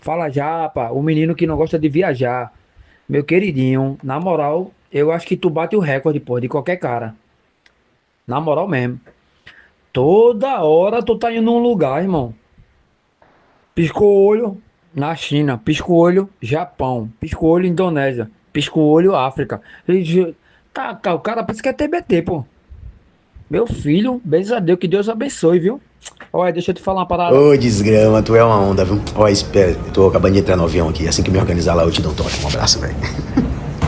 Fala Japa, o menino que não gosta de viajar. Meu queridinho, na moral, eu acho que tu bate o recorde, pô, de qualquer cara. Na moral mesmo. Toda hora tu tá indo num lugar, irmão. Piscou o olho na China, piscou o olho Japão, piscou o olho Indonésia, piscou o olho África. O cara pensa que é TBT, pô. Meu filho, beijo a Deus, que Deus abençoe, viu? Olha, deixa eu te falar uma parada. Ô, desgrama, tu é uma onda, viu? Ó, espera, eu tô acabando de entrar no avião aqui. Assim que me organizar lá, eu te dou um toque. Um abraço, velho.